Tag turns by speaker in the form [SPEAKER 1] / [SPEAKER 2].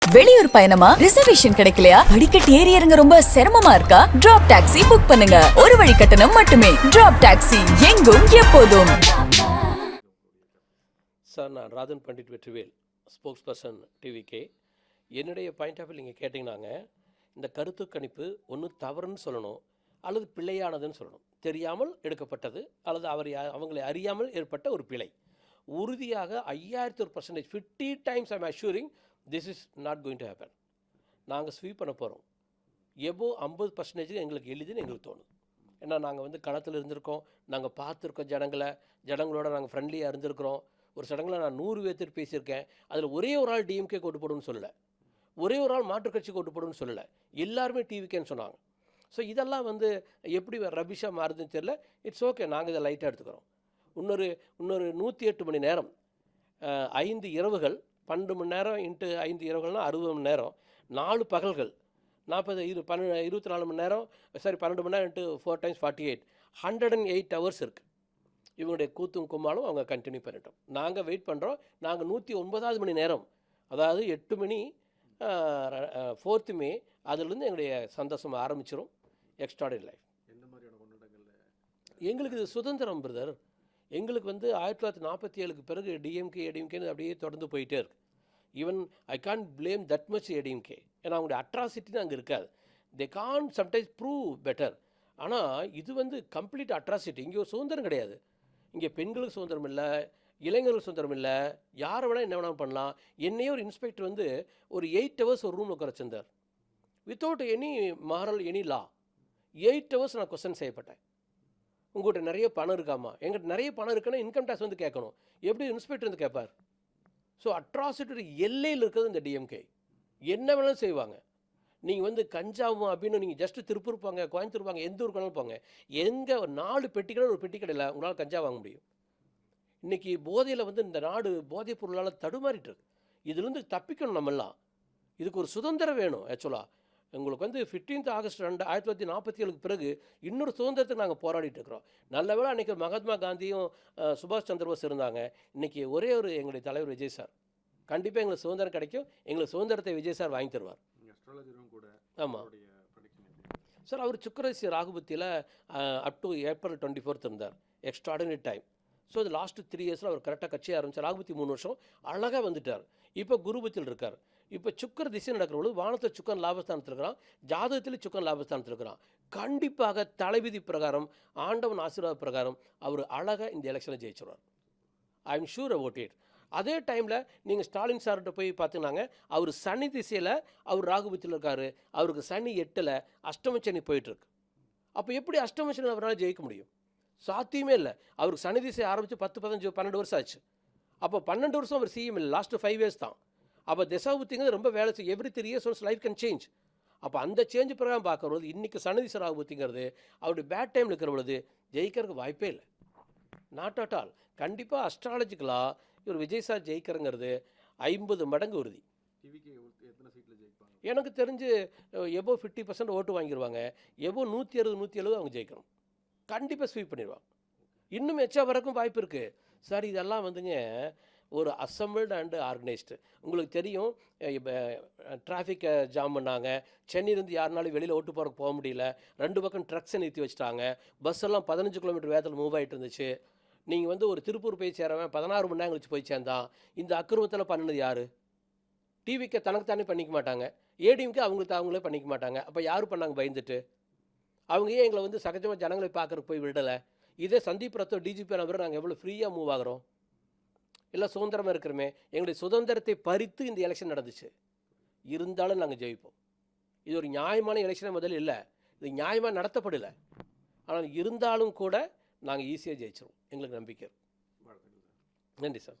[SPEAKER 1] வெளியூர் பயணமா? ரிசர்வேஷன் கிடைக்கலையா? படிக்கட்டு ஏறி இறங்க ரொம்ப சிரமமா இருக்கா? டிராப் டாக்ஸி புக் பண்ணுங்க. ஒரு வழி கட்டணம் மட்டுமே. டிராப் டாக்ஸி, எங்கும் எப்போதும்.
[SPEAKER 2] சார், நான் Rajan Pandit Vetrivel, spokes person TVK. என்னுடைய பாயிண்ட் ஆஃப் வியூ நீங்கள் கேட்டிங்கன்னாங்க, இந்த கருத்து கணிப்பு ஒன்று தவறுன்னு சொல்லணும், அல்லது பிழையானதுன்னு சொல்லணும். தெரியாமல் எடுக்கப்பட்டது அல்லது அவங்களை அறியாமல் ஏற்பட்ட ஒரு பிழை. உறுதியாக 5000% 50 times I'm assuring this is not going to happen. நாங்கள் ஸ்வீப் பண்ண போகிறோம். எபோ 50% எங்களுக்கு எளிதுன்னு எங்களுக்கு தோணுது. ஏன்னா நாங்கள் வந்து களத்தில் இருந்திருக்கோம், நாங்கள் பார்த்துருக்கோம் ஜனங்களோட நாங்கள் ஃப்ரெண்ட்லியாக இருந்திருக்கிறோம். ஒரு சடங்கில் நான் 100 பேர்த்திட்டு பேசியிருக்கேன். அதில் ஒரே ஒரு ஆள் டிஎம்கே கோட்டு போடுன்னு சொல்லலை, ஒரே ஒரு ஆள் மாற்றுக் கட்சி கோட்டு போடுன்னு சொல்லலை, எல்லாருமே டிவிக்கேன்னு சொன்னாங்க. ஸோ இதெல்லாம் வந்து எப்படி ரபிஷாக மாறுதுன்னு தெரியல. இட்ஸ் ஓகே, நாங்கள் இதை லைட்டாக எடுத்துக்கிறோம். இன்னொரு 108 மணி நேரம், 5 இரவுகள், 12 மணி நேரம் இன்ட்டு 5 இரவுகள்னால் 60 மணி நேரம், 4 பகல்கள், 24 மணி நேரம், 12 மணி நேரம் இன்ட்டு 4 டைம்ஸ் 48, 108 ஹவர்ஸ் இருக்குது. இவங்களுடைய கூத்தும் கும்மாலும் அவங்க கண்டினியூ பண்ணிட்டோம். நாங்கள் வெயிட் பண்ணுறோம். நாங்கள் 109வது மணி நேரம், அதாவது 8 மணி 4th மே, அதுலேருந்து எங்களுடைய சந்தோஷம் ஆரம்பிச்சிடும். Extraordinary life. எந்த மாதிரியான கொண்டாட்டங்கள்? எங்களுக்கு இது சுதந்திரம் பிரதர். எங்களுக்கு வந்து 1947க்கு பிறகு ஏடிஎம்கேன்னு அப்படியே தொடர்ந்து போயிட்டே இருக்கு. Even I can't blame that much ADMK. ஏன்னா அவங்களுடைய அட்ராசிட்டின்னு அங்கே இருக்காது. தே கான் சம்டைம்ஸ் ப்ரூவ் பெட்டர். ஆனால் இது வந்து கம்ப்ளீட் அட்ராசிட்டி. இங்கே ஒரு சுதந்திரம் கிடையாது. இங்கே பெண்களுக்கு சுதந்திரம் இல்லை, இளைஞர்களுக்கு சுதந்திரம் இல்லை, யாரை வேணால் என்ன வேணாலும் பண்ணலாம். என்னையே ஒரு இன்ஸ்பெக்டர் வந்து ஒரு 8 ஹவர்ஸ் ஒரு ரூமில் உட்கார வச்சிருந்தார், வித்தவுட் எனி மாரல் எனி லா. 8 ஹவர்ஸ் நான் கொஸ்டின் செய்யப்பட்டேன். உங்கள்கிட்ட நிறைய பணம் இருக்காமா? எங்கிட்ட நிறைய பணம் இருக்குன்னா இன்கம் டேக்ஸ் வந்து கேட்கணும். எப்படி இன்ஸ்பெக்டர் வந்து கேட்பார்? ஸோ அட்ராசிட்டி எல்லையில் இருக்கிறது இந்த டிஎம்கே. என்ன வேணாலும் செய்வாங்க. நீங்கள் வந்து கஞ்சாவும் அப்படின்னு நீங்கள் ஜஸ்ட்டு திருப்பூர் போங்க, கோயம்புத்தூர் போங்க, எந்த ஊருக்கு வேணாலும் போங்க, எங்கே 4 பெட்டிக்கடை ஒரு பெட்டி கடையில் உங்களால் கஞ்சா வாங்க முடியும். இன்றைக்கி போதையில் வந்து இந்த நாடு போதைப் பொருளால் தடுமாறிட்டு இருக்கு. இதுலேருந்து தப்பிக்கணும் நம்மெல்லாம். இதுக்கு ஒரு சுதந்திரம் வேணும். ஆக்சுவலாக உங்களுக்கு வந்து 15th ஆகஸ்ட் 1947க்கு பிறகு இன்னொரு சுதந்திரத்துக்கு நாங்கள் போராடிட்டு இருக்கிறோம். நல்ல வேளை அன்றைக்கி மகாத்மா காந்தியும் சுபாஷ் சந்திர போஸ் இருந்தாங்க. இன்றைக்கி ஒரே ஒரு எங்களுடைய தலைவர் விஜய் சார். கண்டிப்பாக எங்களுக்கு சுதந்திரம் கிடைக்கும். எங்களுக்கு சுதந்திரத்தை விஜய் சார் வாங்கி தருவார். ஆமாம் சார். அவர் சுக்கரசி ராகுபத்தியில் அப் டு ஏப்ரல் 24 இருந்தார். Extraordinary time. ஸோ அது லாஸ்ட்டு 3 இயர்ஸில் அவர் கரெக்டாக கட்சியாக ஆரம்பித்தார். ராகுபத்தி 3 வருஷம் அழகாக வந்துட்டார். இப்போ குருபத்தில் இருக்கார். இப்போ சுக்கர திசை நடக்கிற பொழுது வானத்தில் சுக்கன் லாபஸ்தானத்தில் இருக்கிறான், ஜாதகத்தில் சுக்கன் லாபஸ்தானத்தில் இருக்கிறான். கண்டிப்பாக தலைவிதி பிரகாரம், ஆண்டவன் ஆசீர்வாத பிரகாரம் அவர் அழகாக இந்த எலெக்ஷனில் ஜெயிச்சிருவார். I am sure about it. அதே டைமில் நீங்கள் ஸ்டாலின் சார்கிட்ட போய் பார்த்துனாங்க, அவர் சனி திசையில் அவர் ராகுபத்தில் இருக்கார். அவருக்கு சனி 8ல் அஷ்டமச்சனி போயிட்டுருக்கு. அப்போ எப்படி அஷ்டமச்சனி அவரால் ஜெயிக்க முடியும்? சாத்தியமே இல்லை. அவருக்கு சனி திசை ஆரம்பித்து 10, 15, 12 வருஷம் ஆச்சு. அப்போ 12 வருஷம் அவர் சிஎம் இல்லை, லாஸ்ட்டு 5 இயர்ஸ் தான். அப்போ திசாபுத்திங்கிறது ரொம்ப வேலை செய்யும். Every 3 years once life can change. அப்போ அந்த சேஞ்ச் பிரகாரம் பார்க்குறது இன்றைக்கி சனி திசை ராகுபத்திங்கிறது அவருடைய பேட் டைமில் இருக்கிற பொழுது ஜெயிக்கிறதுக்கு வாய்ப்பே இல்லை. Not at all. கண்டிப்பாக அஸ்ட்ராலஜிக்கலாக இவர் விஜய் சார் ஜெயிக்கிறங்கிறது 50 மடங்கு உறுதி. எனக்கு தெரிஞ்சு எபோ 50% ஓட்டு வாங்கிடுவாங்க. எபோ 160, 170 அவங்க ஜெயிக்கணும். கண்டிப்பாக ஸ்வீப் பண்ணிடுவாங்க. இன்னும் எச்சா வரக்கும் வாய்ப்பு இருக்குது சார். இதெல்லாம் வந்துங்க ஒரு அசம்பிள்டு அண்டு ஆர்கனைஸ்டு. உங்களுக்கு தெரியும், இப்போ டிராஃபிக்கை ஜாம் பண்ணாங்க. சென்னையிலேருந்து யாருனாலும் வெளியில் ஓட்டு போகிறக்கு போக முடியல. 2 பக்கம் ட்ரக்ஸை நிறுத்தி வச்சுட்டாங்க. பஸ் எல்லாம் 15 கிலோமீட்டர் வேகத்தில் மூவ் ஆகிட்டு இருந்துச்சு. நீங்கள் வந்து ஒரு திருப்பூர் போய் சேரவன் 16 மணி நேரம் கழிச்சு போய் சேர்ந்தான். இந்த அக்கிரமத்தில் பண்ணினது யார்? டிவிக்கு தனக்குத்தானே பண்ணிக்க மாட்டாங்க, ஏடிஎம்க்கு அவங்களே பண்ணிக்க மாட்டாங்க. அப்போ யார் பண்ணாங்க பயந்துட்டு? அவங்க ஏன் எங்களை வந்து சகஜமாக ஜனங்களை பார்க்குறக்கு போய் விடலை? இதே சந்தீப் ரத்தோ டிஜிபி நம்பர் நாங்கள் எவ்வளோ ஃப்ரீயாக மூவ் ஆகிறோம், இல்லை சுதந்திரமாக இருக்கிறோமே. எங்களுடைய சுதந்திரத்தை பறித்து இந்த எலெக்ஷன் நடந்துச்சு. இருந்தாலும் நாங்கள் ஜெயிப்போம். இது ஒரு நியாயமான எலெக்ஷனே முதல்ல இல்லை, இது நியாயமாக நடத்தப்படலை. ஆனால் இருந்தாலும் கூட நாங்கள் ஈஸியாக ஜெயிச்சிருவோம். எங்களுக்கு நம்பிக்கை. நன்றி சார்.